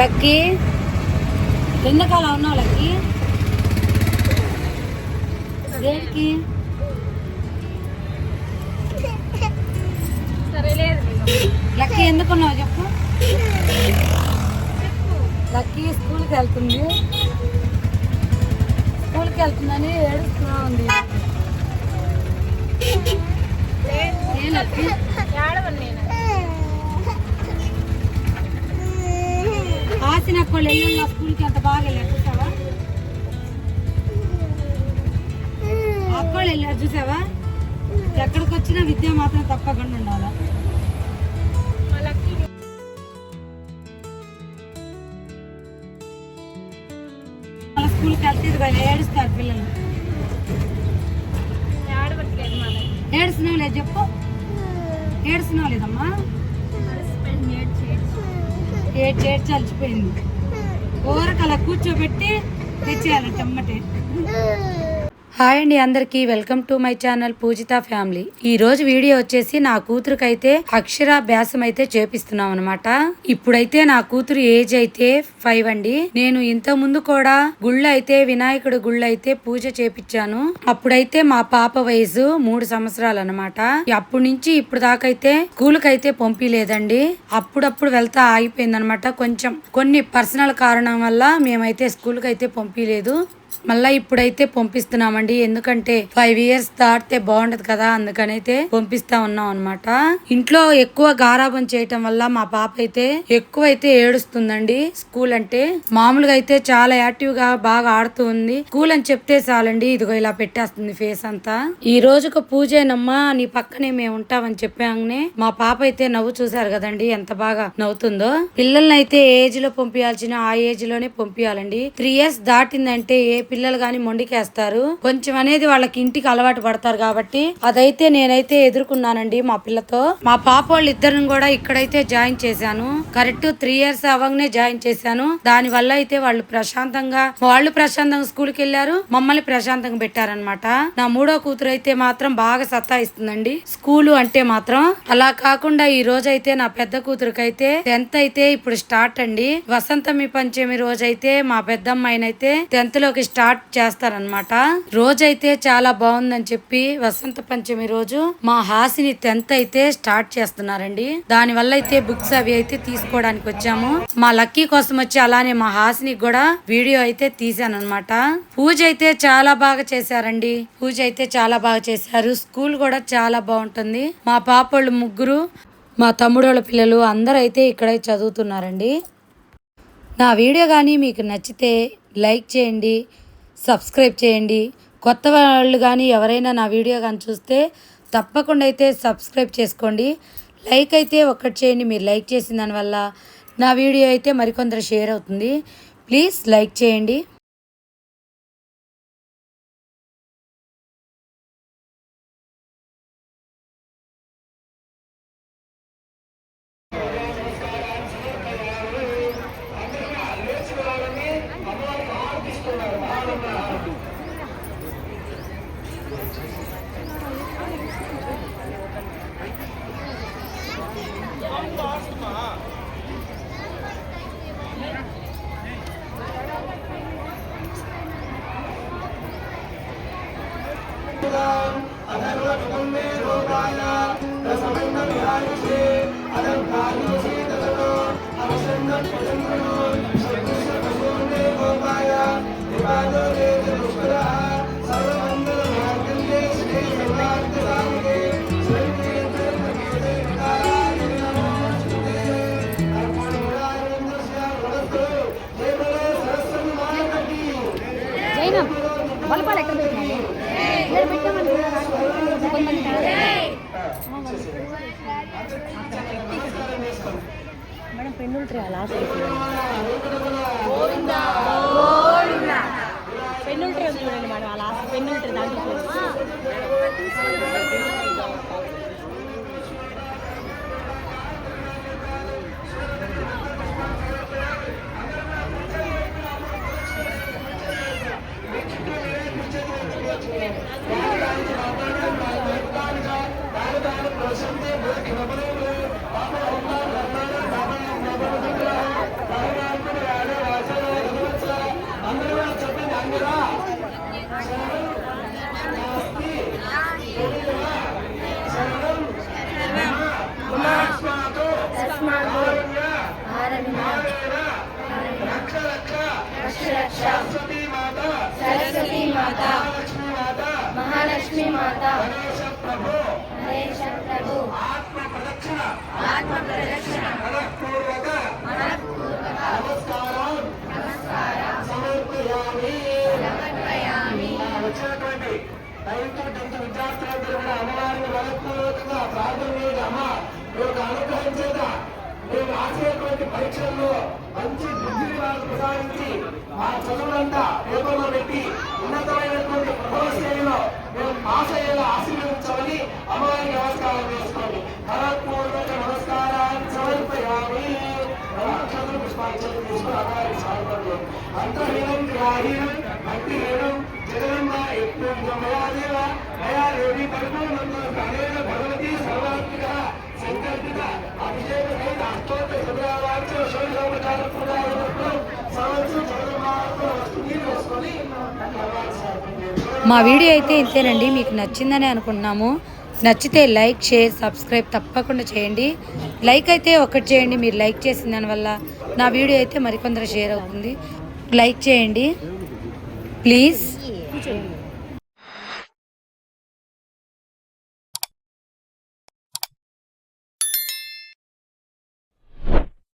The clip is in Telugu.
లక్కీ ఎండాకాలం ఉన్నావు లక్కీ దేనికి లక్కీ ఎందుకున్నావు చెప్పు. లక్కీ స్కూల్కి వెళ్తుంది, స్కూల్కి వెళ్తుందని ఏడుస్తున్నా ఉంది. ఆసిన వాళ్ళు వెళ్ళిన స్కూల్కి అంత బాగా వెళ్ళారు చూసావా, అక్కలు వెళ్ళారు చూసావా. ఎక్కడికి వచ్చినా విద్య మాత్రం తప్పకుండా ఉండాలి. వాళ్ళ స్కూల్కి వెళ్తే ఏడుస్తారు పిల్లలు. ఏడుస్తున్నావు లేదు చెప్పు, ఏడుస్తున్నావు లేదమ్మా. ఏడ్చి అలసిపోయింది. ఊరకు అలా కూర్చోబెట్టి తెచ్చేయాలంట అమ్మటే. హాయ్ అండి అందరికి, welcome to my channel Poojitha family. ఈ రోజు వీడియో వచ్చేసి నా కూతురుకైతే అక్షరాభ్యాసం అయితే చేపిస్తున్నాం అనమాట. ఇప్పుడైతే నా కూతురు ఏజ్ అయితే 5 అండి. నేను ఇంత ముందు కూడా గుళ్ళు అయితే వినాయకుడు గుళ్ళు అయితే పూజ చేపించాను. అప్పుడైతే మా పాప వయసు 3 సంవత్సరాలు అనమాట. అప్పటి నుంచి ఇప్పుడు దాకా అయితే స్కూల్ కి అయితే పంపిలేదండి. అప్పుడప్పుడు వెళ్తా ఆగిపోయింది అనమాట. కొంచెం కొన్ని పర్సనల్ కారణం వల్ల మేమైతే స్కూల్ కి అయితే పంపిలేదు. మళ్ళా ఇప్పుడైతే పంపిస్తున్నామండి. ఎందుకంటే 5 ఇయర్స్ దాటితే బాగుంటది కదా, అందుకనైతే పంపిస్తా ఉన్నాం అనమాట. ఇంట్లో ఎక్కువ గారాబం చేయటం వల్ల మా పాప అయితే ఎక్కువ అయితే ఏడుస్తుందండి. స్కూల్ అంటే మామూలుగా అయితే చాలా యాక్టివ్ గా బాగా ఆడుతూ ఉంది. స్కూల్ అని చెప్తే చాలండి ఇదిగో ఇలా పెట్టేస్తుంది ఫేస్ అంతా. ఈ రోజుకు పూజేనమ్మా, నీ పక్కనే మేము ఉంటామని చెప్పాగానే మా పాప అయితే నవ్వు చూసారు కదండి ఎంత బాగా నవ్వుతుందో. పిల్లల్ని అయితే ఏజ్ లో పంపించాల్సిన ఆ ఏజ్ లోనే పంపించాలండి. 3 ఇయర్స్ దాటిందంటే ఏ పిల్లలు గాని మొండికేస్తారు. కొంచెం అనేది వాళ్ళకి ఇంటికి అలవాటు పడతారు కాబట్టి అదైతే నేనైతే ఎదుర్కొన్నానండి మా పిల్లతో. మా పాప వాళ్ళు ఇద్దరిని కూడా ఇక్కడైతే జాయిన్ చేశాను. కరెక్ట్ 3 ఇయర్స్ అవ్వగానే జాయిన్ చేశాను. దాని వల్ల అయితే వాళ్ళు ప్రశాంతంగా స్కూల్ కి వెళ్ళారు, మమ్మల్ని ప్రశాంతంగా పెట్టారనమాట. నా 3వ కూతురు అయితే మాత్రం బాగా సతాయిస్తుందండి స్కూలు అంటే మాత్రం. అలా కాకుండా ఈ రోజు అయితే నా పెద్ద కూతురుకైతే 10th అయితే ఇప్పుడు స్టార్ట్ అండి. వసంతమి పంచమి రోజైతే మా పెద్దమ్మాయిని అయితే 10th లోకి స్టార్ట్ చేస్తారనమాట. రోజైతే చాలా బాగుందని చెప్పి వసంత పంచమి రోజు మా హాసిని 10th అయితే స్టార్ట్ చేస్తున్నారండి. దాని వల్ల అయితే బుక్స్ అవి అయితే తీసుకోవడానికి వచ్చాము. మా లక్కీ కోసం వచ్చి అలానే మా హాసిని కూడా వీడియో అయితే తీసాను అనమాట. పూజ అయితే చాలా బాగా చేశారండి. పూజ అయితే చాలా బాగా చేశారు. స్కూల్ కూడా చాలా బాగుంటుంది. మా పాప వాళ్ళు 3, మా తమ్ముడు వాళ్ళ పిల్లలు అందరూ అయితే ఇక్కడే చదువుతున్నారండి. నా వీడియో కానీ మీకు నచ్చితే లైక్ చేయండి, సబ్స్క్రైబ్ చేయండి. కొత్త వాళ్ళు కానీ ఎవరైనా నా వీడియో కానీ చూస్తే తప్పకుండా అయితే సబ్స్క్రైబ్ చేసుకోండి. లైక్ అయితే ఒక్కటి చేయండి. మీరు లైక్ చేసిన దానివల్ల నా వీడియో అయితే మరికొందరు షేర్ అవుతుంది. ప్లీజ్ లైక్ చేయండి. మేడం పెన్నులు లాస్ట్ పెన్నులు చూడండి మేడం, ఆ లాస్ట్ పెన్నులు దాంట్లో గణేశ ప్రభు ఆత్మ ప్రదక్షిణ మనఃపూర్వక నమస్కారం సమర్పయామి. వచ్చినటువంటి 9th, 10th విద్యార్థులందరూ కూడా అమ్మవారిని మనఃపూర్వకంగా ప్రార్థన చేయండి. అమ్మ మీ యొక్క అనుగ్రహం చేత మేము రాసేటువంటి పరీక్షల్లో మంచి డిగ్రీ వాళ్ళకు ప్రసాదించి ఆ చదువులంతా పేపర్లో పెట్టి ఉన్నతమైనటువంటి ప్రథమ శ్రేణిలో మేము పాస్ అయ్యేలా ఆశీర్వదించాలని అమ్మవారికి నమస్కారం చేసుకోండి. మనఃపూర్వక నమస్కారాన్ని సమర్పయామి. అక్షతులు పుష్పాంజలి తీసుకుని అమ్మవారికి సమర్పండి. అంతహీనం గ్రాహీనం భక్తిహీనం జగన్మ ఎక్కువ మయాదేవ మయాదేవి పరిపూర్ణంలో అనేక భగవతి సర్వాత్మిక సంకల్పిత అభిషేక సహిత అష్టోత్తర శుభ్రవాక్య శోభోపచార సంవత్సరం చంద్రమాతో వస్తుంది వేసుకొని మా వీడియో అయితే ఇంతేనండి. మీకు నచ్చిందని అనుకుంటున్నాము. నచ్చితే లైక్, షేర్, సబ్స్క్రైబ్ తప్పకుండా చేయండి. లైక్ అయితే ఒకటి చేయండి. మీరు లైక్ చేసిన దానివల్ల నా వీడియో అయితే మరికొందరు షేర్ అవుతుంది. లైక్ చేయండి ప్లీజ్.